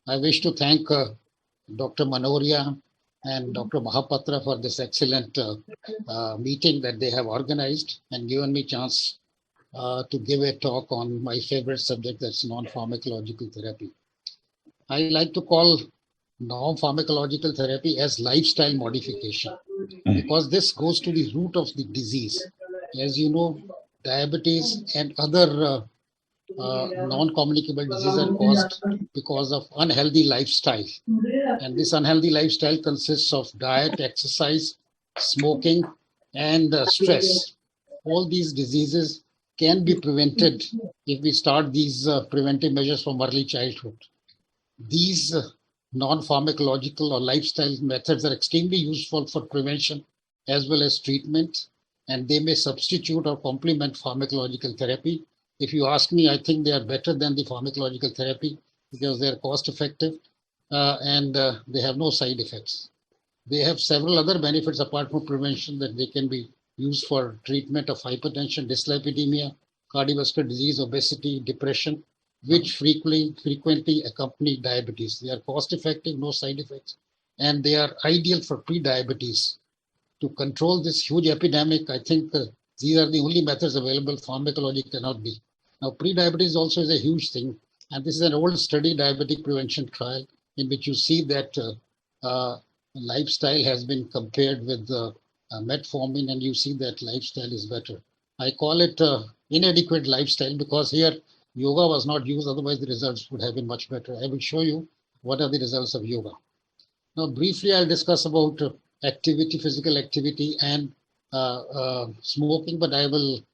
I wish to thank Dr. Manoria and Dr. Mahapatra for this excellent meeting that they have organized and given me chance to give a talk on my favorite subject, that's non-pharmacological therapy. I like to call non-pharmacological therapy as lifestyle modification because this goes to the root of the disease. As you know, diabetes and other non-communicable diseases are caused because of unhealthy lifestyle. And this unhealthy lifestyle consists of diet, exercise, smoking, and stress. All these diseases can be prevented if we start these preventive measures from early childhood. These non-pharmacological or lifestyle methods are extremely useful for prevention as well as treatment, and they may substitute or complement pharmacological therapy. If you ask me, I think they are better than the pharmacological therapy because they are cost effective and they have no side effects. They have several other benefits apart from prevention that they can be used for treatment of hypertension, dyslipidemia, cardiovascular disease, obesity, depression, which frequently accompany diabetes. They are cost effective, no side effects, and they are ideal for pre-diabetes. To control this huge epidemic, I think these are the only methods available. Pharmacology cannot be. Now, pre-diabetes also is a huge thing, and this is an old study, diabetic prevention trial, in which you see that lifestyle has been compared with metformin, and you see that lifestyle is better. I call it inadequate lifestyle because here yoga was not used, otherwise the results would have been much better. I will show you what are the results of yoga. Now, briefly, I'll discuss about activity, physical activity, and smoking, but I will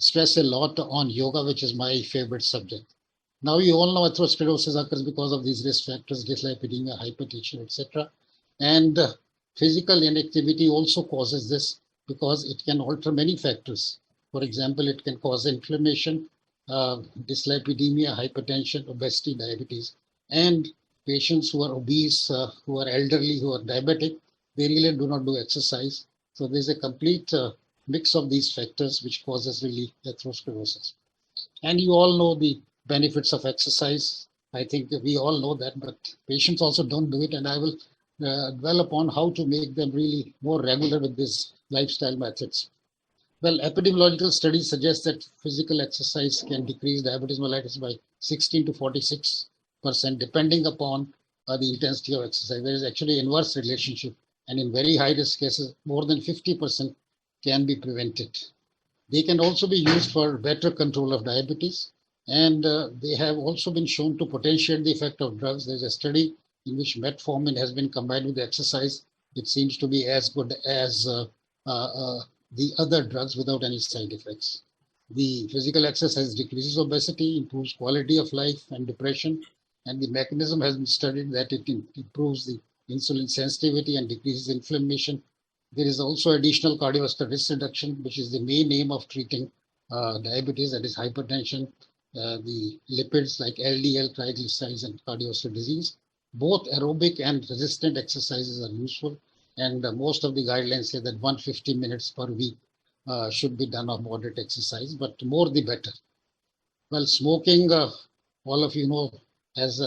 stress a lot on yoga, which is my favorite subject. Now, you all know atherosclerosis occurs because of these risk factors, dyslipidemia, hypertension, etc. And physical inactivity also causes this because it can alter many factors. For example, it can cause inflammation, dyslipidemia, hypertension, obesity, diabetes. And patients who are obese, who are elderly, who are diabetic, they really do not do exercise. So there's a complete mix of these factors which causes really atherosclerosis. And you all know the benefits of exercise. I think we all know that, but patients also don't do it. And I will dwell upon how to make them really more regular with these lifestyle methods. Well, epidemiological studies suggest that physical exercise can decrease diabetes mellitus by 16 to 46%, depending upon the intensity of exercise. There is actually an inverse relationship, and in very high risk cases, more than 50% can be prevented. They can also be used for better control of diabetes, and they have also been shown to potentiate the effect of drugs. There's a study in which metformin has been combined with exercise. It seems to be as good as the other drugs without any side effects. The physical exercise decreases obesity, improves quality of life and depression, and the mechanism has been studied that it improves the insulin sensitivity and decreases inflammation. There is also additional cardiovascular risk reduction, which is the main aim of treating diabetes, that is hypertension, the lipids like LDL, triglycerides, and cardiovascular disease. Both aerobic and resistant exercises are useful, and most of the guidelines say that 150 minutes per week should be done of moderate exercise, but more the better. Well, smoking, all of you know, has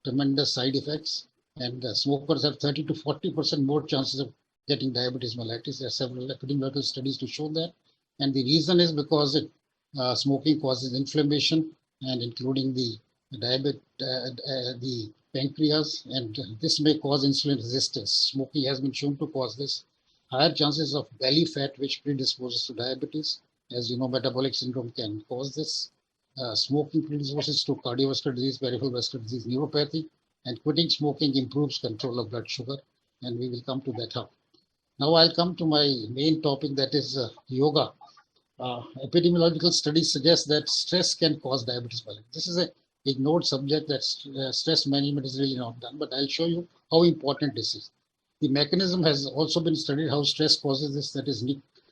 tremendous side effects, and smokers have 30 to 40% more chances of getting diabetes mellitus. There are several epidemiological studies to show that, and the reason is because smoking causes inflammation, and including the the pancreas, and this may cause insulin resistance. Smoking has been shown to cause this. Higher chances of belly fat, which predisposes to diabetes. As you know, metabolic syndrome can cause this. Smoking predisposes to cardiovascular disease, peripheral vascular disease, neuropathy, and quitting smoking improves control of blood sugar, and we will come to that up. Now I'll come to my main topic, that is yoga. Epidemiological studies suggest that stress can cause diabetes mellitus. This is an ignored subject, that stress management is really not done, but I'll show you how important this is. The mechanism has also been studied, how stress causes this, that is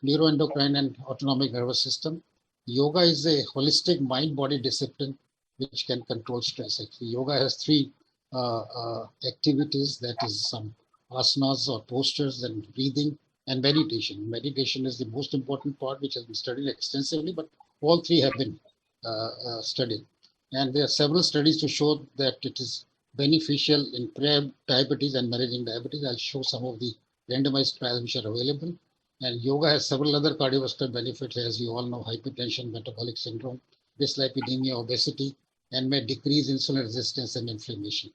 neuroendocrine and autonomic nervous system. Yoga is a holistic mind-body discipline which can control stress. Actually, yoga has three activities, that is some asanas or postures, and breathing, and meditation. Meditation is the most important part, which has been studied extensively, but all three have been studied. And there are several studies to show that it is beneficial in pre-diabetes and managing diabetes. I'll show some of the randomized trials which are available. And yoga has several other cardiovascular benefits, as you all know: hypertension, metabolic syndrome, dyslipidemia, obesity, and may decrease insulin resistance and inflammation.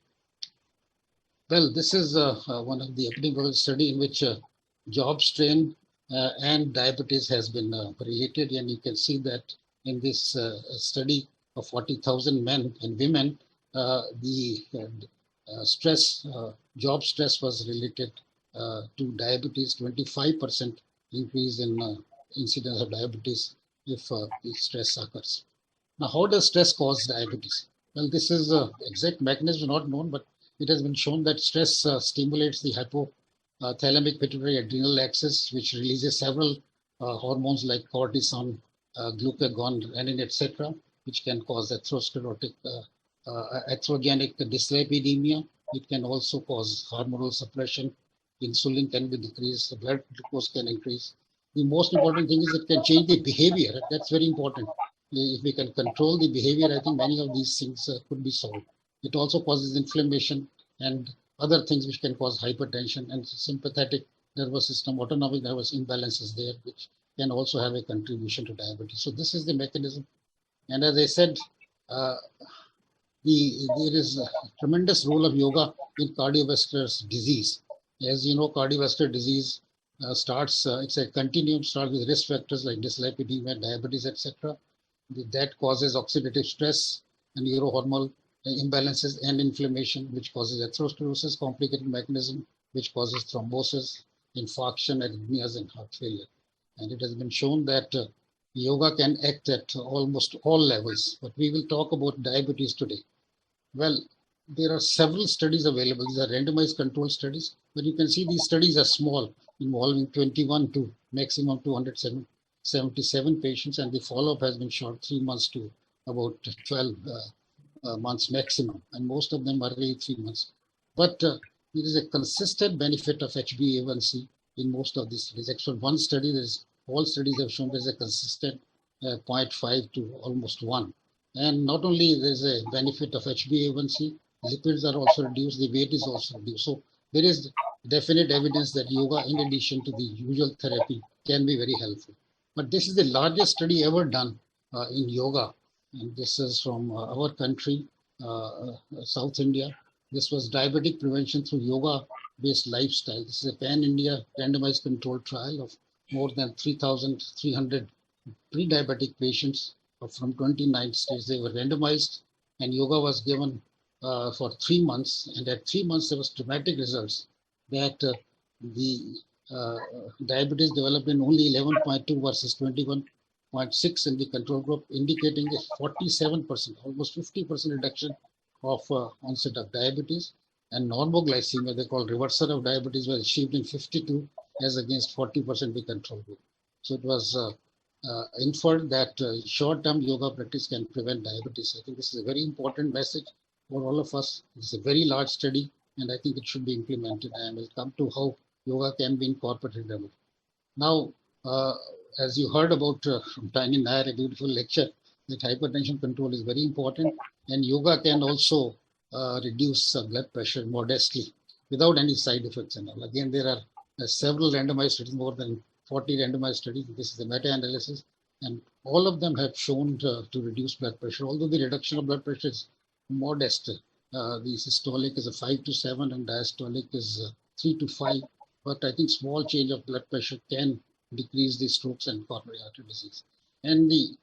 Well, this is one of the epidemiological study in which job strain and diabetes has been related. And you can see that in this study of 40,000 men and women, the stress, job stress was related to diabetes, 25% increase in incidence of diabetes if the stress occurs. Now, how does stress cause diabetes? Well, this is exact mechanism not known, but it has been shown that stress stimulates the hypothalamic pituitary adrenal axis, which releases several hormones like cortisol, glucagon, renin, etc., which can cause atherosclerotic, atherogenic dyslipidemia. It can also cause hormonal suppression. Insulin can be decreased, blood glucose can increase. The most important thing is it can change the behavior. That's very important. If we can control the behavior, I think many of these things could be solved. It also causes inflammation and other things which can cause hypertension and sympathetic nervous system, autonomic nervous imbalances there, which can also have a contribution to diabetes. So this is the mechanism. And as I said, there is a tremendous role of yoga in cardiovascular disease. As you know, cardiovascular disease it's a continuum, starts with risk factors like dyslipidemia, diabetes, etc. That causes oxidative stress and neurohormonal imbalances and inflammation, which causes atherosclerosis, complicated mechanism, which causes thrombosis, infarction, arrhythmias, and heart failure. And it has been shown that yoga can act at almost all levels. But we will talk about diabetes today. Well, there are several studies available. These are randomized controlled studies, but you can see these studies are small, involving 21 to maximum 277 patients, and the follow-up has been short 3 months to about 12 months maximum, and most of them are really 3 months. But there is a consistent benefit of HbA1c in most of these studies. Except one study, all studies have shown there's a consistent 0.5 to almost 1. And not only there's a benefit of HbA1c, lipids are also reduced, the weight is also reduced. So there is definite evidence that yoga, in addition to the usual therapy, can be very helpful. But this is the largest study ever done in yoga. And this is from our country, South India. This was diabetic prevention through yoga-based lifestyle. This is a pan-India randomized controlled trial of more than 3,300 pre-diabetic patients from 29 states. They were randomized, and yoga was given for 3 months. And at 3 months, there was dramatic results that the diabetes developed in only 11.2 versus 21.6 in the control group, indicating a 47%, almost 50% reduction of onset of diabetes. And normoglycemia, they call reversal of diabetes, was achieved in 52 as against 40% the control group. So it was inferred that short-term yoga practice can prevent diabetes. I think this is a very important message for all of us. It's a very large study, and I think it should be implemented. And we'll come to how yoga can be incorporated. Now, as you heard about from Tiny Nair, a beautiful lecture, that hypertension control is very important, and yoga can also reduce blood pressure modestly without any side effects and all. Again, there are several randomized studies, more than 40 randomized studies. This is a meta-analysis, and all of them have shown to reduce blood pressure, although the reduction of blood pressure is modest. The systolic is a 5 to 7 and diastolic is 3 to 5. But I think small change of blood pressure can decrease the strokes and coronary artery disease. And the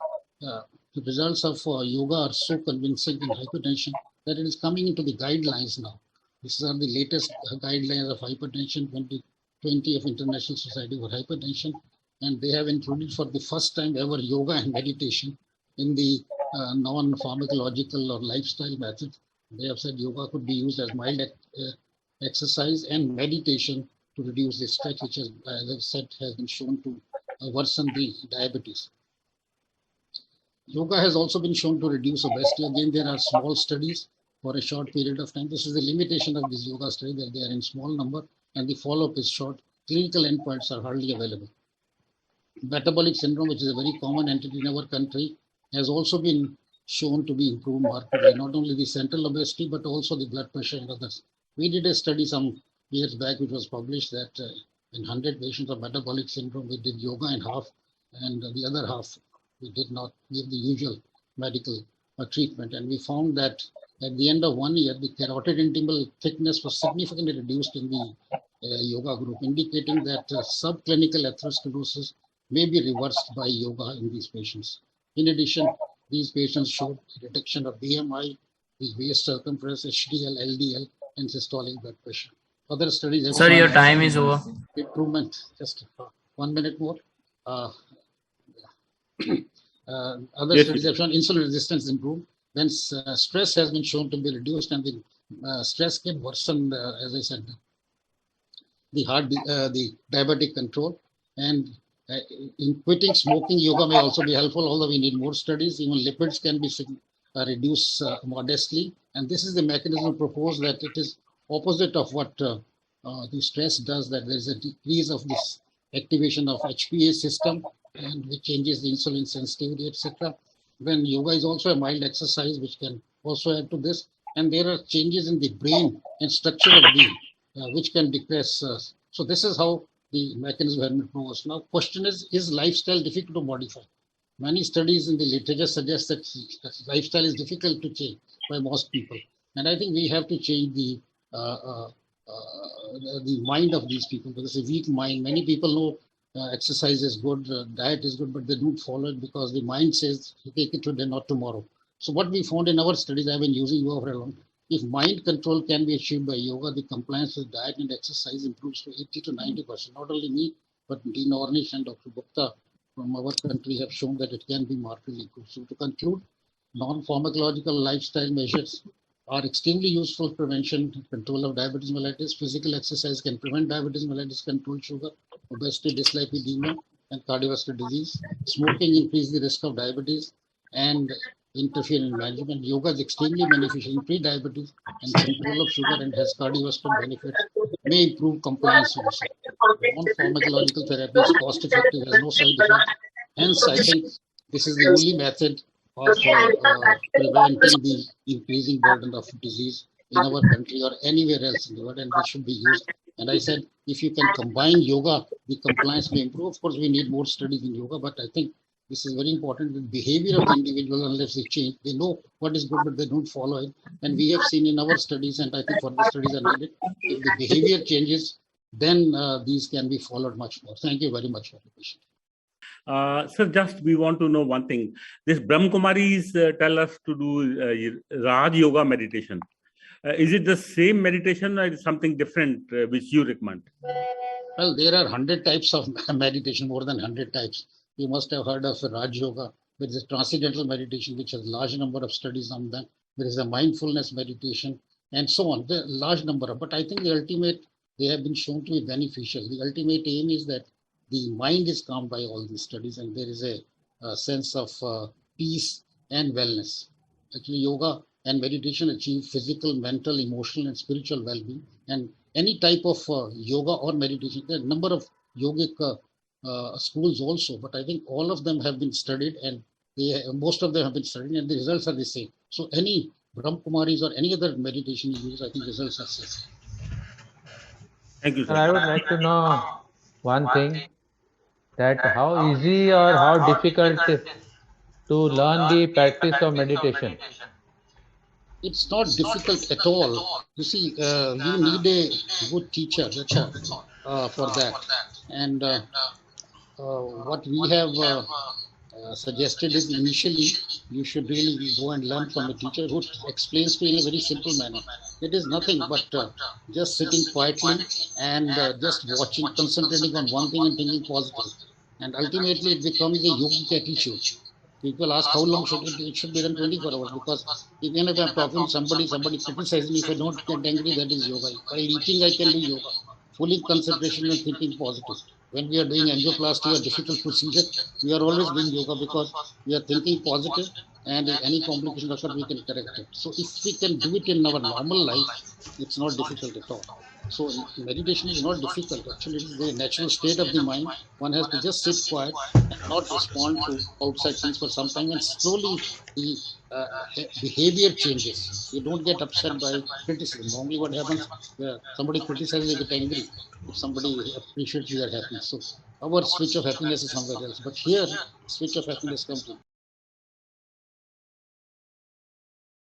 results of yoga are so convincing in hypertension that it is coming into the guidelines now. These are the latest guidelines of hypertension 2020 of International Society for Hypertension. And they have included for the first time ever yoga and meditation in the non-pharmacological or lifestyle methods. They have said yoga could be used as mild exercise and meditation to reduce the stress, which has, as I said, has been shown to worsen the diabetes. Yoga has also been shown to reduce obesity. Again, there are small studies for a short period of time. This is the limitation of this yoga study, that they are in small number and the follow-up is short. Clinical endpoints are hardly available. Metabolic syndrome, which is a very common entity in our country, has also been shown to be improved markedly, not only the central obesity, but also the blood pressure and others. We did a study some years back, which was published, that in 100 patients of metabolic syndrome, we did yoga in half, and the other half, we did not give the usual medical treatment. And we found that at the end of 1 year, the carotid intimal thickness was significantly reduced in the yoga group, indicating that subclinical atherosclerosis may be reversed by yoga in these patients. In addition, these patients showed reduction of BMI, the waist circumference, HDL, LDL, and systolic blood pressure. Other studies have Sir, shown your time is over. improvement. Just 1 minute more. Other studies have shown insulin resistance improved. Then stress has been shown to be reduced, and the stress can worsen, as I said, the diabetic control. And in quitting smoking, yoga may also be helpful, although we need more studies. Even lipids can be reduced modestly. And this is the mechanism proposed, that it is opposite of what the stress does, that there is a decrease of this activation of HPA system, and which changes the insulin sensitivity, etc. Then yoga is also a mild exercise, which can also add to this. And there are changes in the brain and structure of the which can depress. So this is how the mechanism has been proposed. Now, question is lifestyle difficult to modify? Many studies in the literature suggest that lifestyle is difficult to change by most people. And I think we have to change the mind of these people, because it's a weak mind. Many people know exercise is good, diet is good, but they don't follow it because the mind says, take it today, not tomorrow. So what we found in our studies, I've been using yoga for a long time. If mind control can be achieved by yoga, the compliance with diet and exercise improves to 80 to 90%. Not only me, but Dean Ornish and Dr. Gupta from our country have shown that it can be markedly improved. So to conclude, non-pharmacological lifestyle measures are extremely useful prevention and control of diabetes mellitus. Physical exercise can prevent diabetes mellitus, control sugar, obesity, dyslipidemia, and cardiovascular disease. Smoking increases the risk of diabetes and interfere in management. Yoga is extremely beneficial in pre-diabetes and control of sugar, and has cardiovascular benefits, may improve compliance also. Non-pharmacological therapy is cost-effective, has no side effects. Hence, I think this is the only method of preventing the increasing burden of disease in our country or anywhere else in the world, and this should be used. And I said, if you can combine yoga, the compliance may improve. Of course, we need more studies in yoga, but I think this is very important. The behavior of the individual, unless they change, they know what is good, but they don't follow it. And we have seen in our studies, and I think further studies are needed. If the behavior changes, then these can be followed much more. Thank you very much for the question. Sir, just we want to know one thing. This Brahm Kumaris tell us to do Raj Yoga meditation. Is it the same meditation, or is something different which you recommend? Well, there are 100 types of meditation, more than 100 types. You must have heard of Raj Yoga. There is a transcendental meditation, which has a large number of studies on them. There is a mindfulness meditation, and so on. There are a large number of, but I think the ultimate, they have been shown to be beneficial. The ultimate aim is that the mind is calmed by all these studies, and there is a sense of peace and wellness. Actually, yoga and meditation achieve physical, mental, emotional, and spiritual well-being. And any type of yoga or meditation, there are a number of yogic schools also, but I think all of them have been studied, and most of them have been studied, and the results are the same. So any Brahm Kumaris or any other meditation you use, I think results are same. Thank you, sir. I would like to know one thing, that how easy or how difficult to learn the practice of meditation. It's not difficult at all. You see, you need a good teacher, that's all, for that. And what we have suggested is, initially you should really go and learn from a teacher who explains to you in a very simple manner. It is nothing but just sitting quietly and just watching, concentrating on one thing and thinking positive. And ultimately it becomes a yogic attitude. People ask how long should it should be done 24 hours, because even if I'm talking to somebody criticizes me, if I don't get angry, that is yoga. While eating, I can do yoga. Fully concentration and thinking positive. When we are doing angioplasty or difficult procedure, we are always doing yoga, because we are thinking positive, and if any complication occurs, we can correct it. So if we can do it in our normal life, it's not difficult at all. So meditation is not difficult. Actually, it is the natural state of the mind. One has to just sit quiet and not respond to outside things for some time, and slowly the behavior changes. You don't get upset by criticism. Normally, what happens? Somebody criticizes, you get angry. If somebody appreciates, you are happy. So our switch of happiness is somewhere else. But here, switch of happiness comes in.